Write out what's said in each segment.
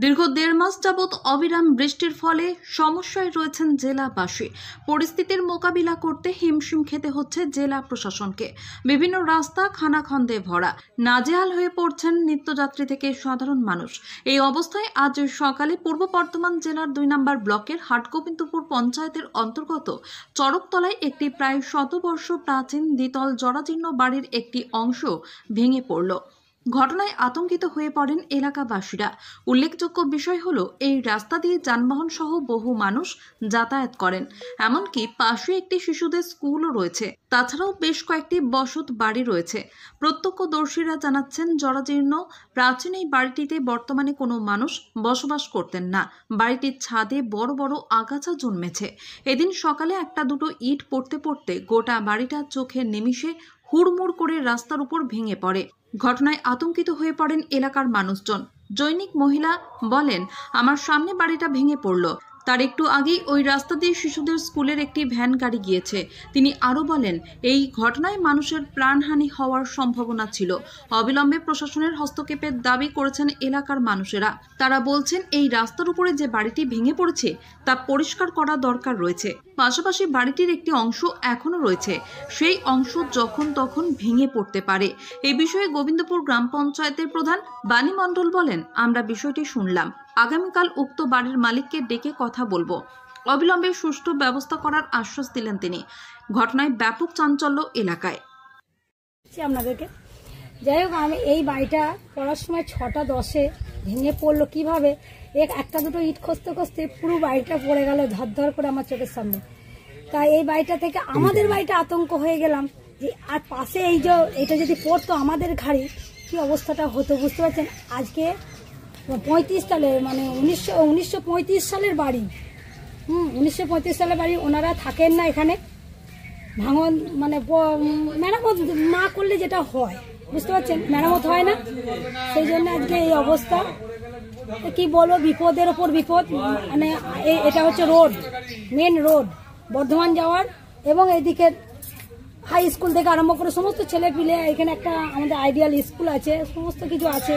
দীর্ঘ ১.৫ মাস যাবৎ অবিরাম বৃষ্টির ফলে সমস্যায় রয়েছেন জেলাবাসী। পরিস্থিতির মোকাবিলা করতে হিমশিম খেতে হচ্ছে জেলা প্রশাসনকে। বিভিন্ন রাস্তা খানাখন্দে ভরা, নাজেহাল হয়ে পড়ছেন নিত্যযাত্রী থেকে সাধারণ মানুষ। এই অবস্থায় আজ সকালে পূর্ব বর্ধমান জেলার ২ নম্বর ব্লকের হাটগোবিন্দপুর পঞ্চায়েতের অন্তর্গত চড়কতলায় একটি প্রায় ১০০ বর্ষ প্রাচীন দ্বিতল জরাজীর্ণ বাড়ির একটি অংশ ভেঙে পড়ল। ঘটনায় আতঙ্কিত হয়ে পড়েন এলাকাবাসীরা। উল্লেখযোগ্য বিষয় হলো, এই রাস্তা দিয়ে যানবাহন সহ বহু মানুষ যাতায়াত করেন। এমনকি পাশে একটি শিশুদের স্কুলও রয়েছে। তাছাড়াও বেশ কয়েকটি বসত বাড়ি রয়েছে। প্রত্যক্ষদর্শীরা জানাচ্ছেন, জরাজীর্ণ প্রাচীন এই বাড়িটিতে বর্তমানে কোনো মানুষ বসবাস করতেন না। বাড়িটির ছাদে বড় বড় আগাছা জন্মেছে। এদিন সকালে একটা দুটো ইট পড়তে পড়তে গোটা বাড়িটা চোখের নিমিষে হুড়মুড় করে রাস্তার উপর ভেঙে পড়ে। ঘটনায় আতঙ্কিত হয়ে পড়েন এলাকার মানুষজন। জৈনিক মহিলা বলেন, আমার সামনে বাড়িটা ভেঙে পড়ল, তার একটু আগেই ওই রাস্তা দিয়ে শিশুদের স্কুলের একটি ভ্যান গাড়ি গিয়েছে। তিনি আরও বলেন, এই ঘটনায় মানুষের প্রাণহানি হওয়ার সম্ভাবনা ছিল। অবিলম্বে প্রশাসনের হস্তক্ষেপের দাবি করেছেন এলাকার মানুষেরা। তারা বলছেন, এই রাস্তার উপরে যে বাড়িটি ভেঙে পড়েছে তা পরিষ্কার করা দরকার রয়েছে। পাশাপাশি বাড়িটির একটি অংশ এখনো রয়েছে, সেই অংশ যখন তখন ভেঙে পড়তে পারে। এই বিষয়ে গোবিন্দপুর গ্রাম পঞ্চায়েতের প্রধান বাণী মণ্ডল বলেন, আমরা বিষয়টি শুনলাম, আগামীকাল উক্ত বাড়ির মালিককে ডেকে কথা বলবো। অবিলম্বে সুষ্ঠু ব্যবস্থা করার আশ্বাস দিলেন তিনি। ঘটনায় ব্যাপক চাঞ্চল্য এলাকায়। আপনাদেরকে যাই হোক, আমি এই বাড়িটা পড়ার সময় ৬টা ১০-এ ভেঙে পড়লো কিভাবে, একটা দুটো ইট খসতে খসতে পুরো বাড়িটা পড়ে গেল ধর করে আমার চোখের সামনে। তাই এই বাড়িটা থেকে আমাদের বাড়িটা আতঙ্ক হয়ে গেলাম যে আর পাশে এই যে এটা যদি পড়তো আমাদের ঘাড়ি কি অবস্থাটা হতো, বুঝতে পারছেন। আজকে ৩৫ সালের মানে ১৯৩৫ সালের বাড়ি, ১৯৩৫ সালের বাড়ি। ওনারা থাকেন না এখানে, ভাঙন মানে মেরামত না করলে যেটা হয়, বুঝতে পারছেন, মেরামত হয় না, সেই জন্য আজকে এই অবস্থা। কি বলবো, বিপদের ওপর বিপদ। মানে এটা হচ্ছে রোড, মেন রোড বর্ধমান যাওয়ার, এবং এদিকে হাই স্কুল থেকে আরম্ভ করে সমস্ত ছেলে পিলে, এখানে একটা আমাদের আইডিয়াল স্কুল আছে, সমস্ত কিছু আছে।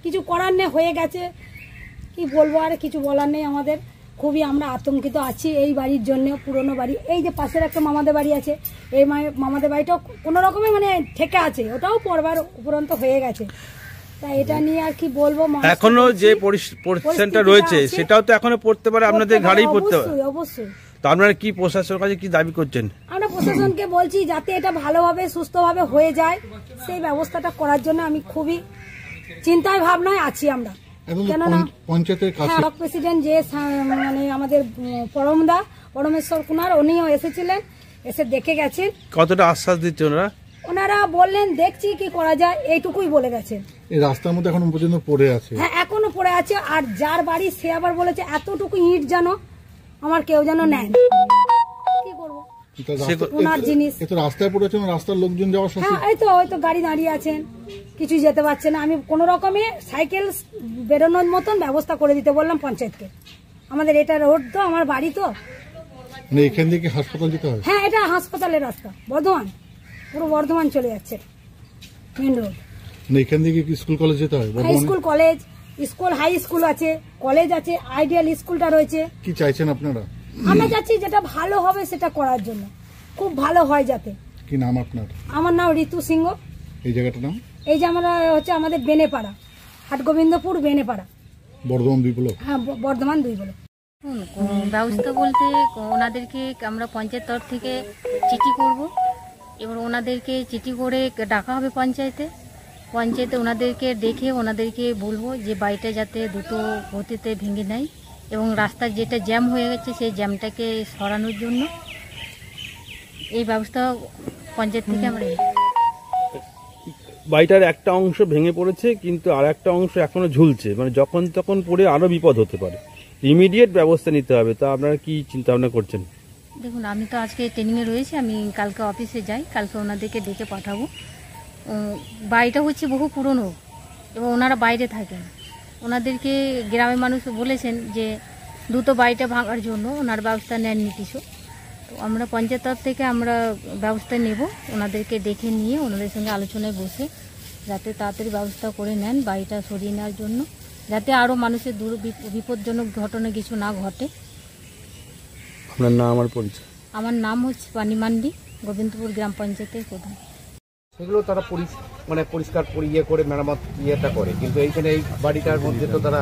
কিছু করার নেই, হয়ে গেছে, কি বলবো, আর কিছু বলার নেই। আমাদের খুবই আমরা আতঙ্কিত আছি এই বাড়ির জন্য। পুরনো বাড়ি, এই যে পাশের একটা মামাদের বাড়ি আছে, এই মামাদের বাড়িটাও কোনো রকমের মানে ঠেকে আছে, ওটাও পড়বার উপরন্ত হয়ে গেছে। তা এটা নিয়ে আর কি বলবো, এখনো যে পরিস্থিতিটা রয়েছে সেটাও তো এখনো পড়তে পারে, আপনাদের ঘাড়েই পড়তে পারে। অবশ্যই। তো আপনারা কি প্রশাসনের কাছে কি দাবি করছেন? আমরা প্রশাসনকে বলছি যাতে এটা ভালোভাবে সুস্থভাবে হয়ে যায়, সেই ব্যবস্থাটা করার জন্য আমি খুবই চিন্তায় ভাবনায় আছি আমরা। কেননা পঞ্চায়েতের কাছে প্রেসিডেন্ট যে মানে আমাদের পরমেশ্বর কুমার, উনিও এসেছিলেন, এসে দেখে গেছেন। কতটা আশ্বাস দিচ্ছে ওনারা বললেন দেখছি কি করা যায়, এইটুকুই বলে গেছেন। এই রাস্তার মধ্যে এখনো পর্যন্ত পড়ে আছে। হ্যাঁ, এখনো পড়ে আছে। আর যার বাড়ি সে আবার বলেছে এতটুকু ইট যেন আমার কেউ যেন নেয়। কি করবো, ওনার জিনিস রাস্তায় পড়েছে, রাস্তার লোকজন যাওয়ার সাথে। হ্যাঁ, এই তো গাড়ি দাঁড়িয়ে আছেন, কিছুই যেতে পারছে না। আমি কোন রকমে সাইকেল বেরোনোর মতন ব্যবস্থা করে দিতে বললাম পঞ্চায়েতকে। আমাদের এটা রোড তো, আমার বাড়ি তো, মানে এখান থেকে হাসপাতাল যেতে হবে। হ্যাঁ, এটা হাসপাতালের রাস্তা, বর্ধমান, পুরো বর্ধমান চলে যাচ্ছে মেন রোড। মানে এখান থেকে কি স্কুল কলেজ যেতে হয়? School college, school high school আছে, কলেজ আছে, আইডিয়াল স্কুলটা রয়েছে। কি চাইছেন আপনারা? আমরা চাচ্ছি যেটা ভালো হবে সেটা করার জন্য, খুব ভালো হয় যাতে। কি নাম আপনার? আমার নাম ঋতু সিংহ। এই জায়গাটার নাম? এই যে আমরা হচ্ছে আমাদের বেনেপাড়া, হাটগোবিন্দপুর বেনেপাড়া, বর্ধমান 2 ব্লক। হ্যাঁ, বর্ধমান 2 ব্লক। ব্যবস্থা বলতে ওনাদেরকে আমরা পঞ্চায়েত তরফ থেকে চিঠি করব, এবার ওনাদেরকে চিঠি করে ডাকা হবে পঞ্চায়েতে ওনাদেরকে ডেকে ওনাদেরকে বলবো যে বাড়িটা যাতে দ্রুত গতিতে ভেঙে নেয়, এবং রাস্তার যেটা জ্যাম হয়ে গেছে সেই জ্যামটাকে সরানোর জন্য এই ব্যবস্থা পঞ্চায়েত থেকে আমরা। বাড়িটার একটা অংশ ভেঙে পড়েছে, কিন্তু আর একটা অংশ এখনো ঝুলছে, মানে যখন তখন পড়ে আরো বিপদ হতে পারে। ইমিডিয়েট ব্যবস্থা নিতে হবে। তা আপনারা কি চিন্তা ভাবনা করছেন? দেখুন, আমি তো আজকে ট্রেনিংয়ে রয়েছি, আমি কালকে অফিসে যাই, কালকে ওনাদেরকে ডেকে পাঠাবো। বাড়িটা হচ্ছে বহু পুরনো এবং ওনারা বাইরে থাকেন। ওনাদেরকে গ্রামের মানুষ বলেছেন যে দ্রুত বাড়িটা ভাঙার জন্য ওনার ব্যবস্থা নেননি কিছু। তো আমরা পঞ্চায়েত তরফ থেকে আমরা ব্যবস্থা নেব, ওনাদেরকে দেখে নিয়ে ওনাদের সঙ্গে আলোচনায় বসে যাতে তাড়াতাড়ি ব্যবস্থা করে নেন বাড়িটা সরিয়ে নেওয়ার জন্য। যাতে আরও মানুষের বিপজ্জনক ঘটনা কিছু না ঘটে। আপনার নাম আমার পরিচয়? আমার নাম হচ্ছে পানি মান্ডি, গোবিন্দপুর গ্রাম পঞ্চায়েতের প্রধান। সেগুলো তারা পরিষ্কার করে মেরামত ইয়েটা করে, কিন্তু এইখানে এই বাড়িটার মধ্যে তো তারা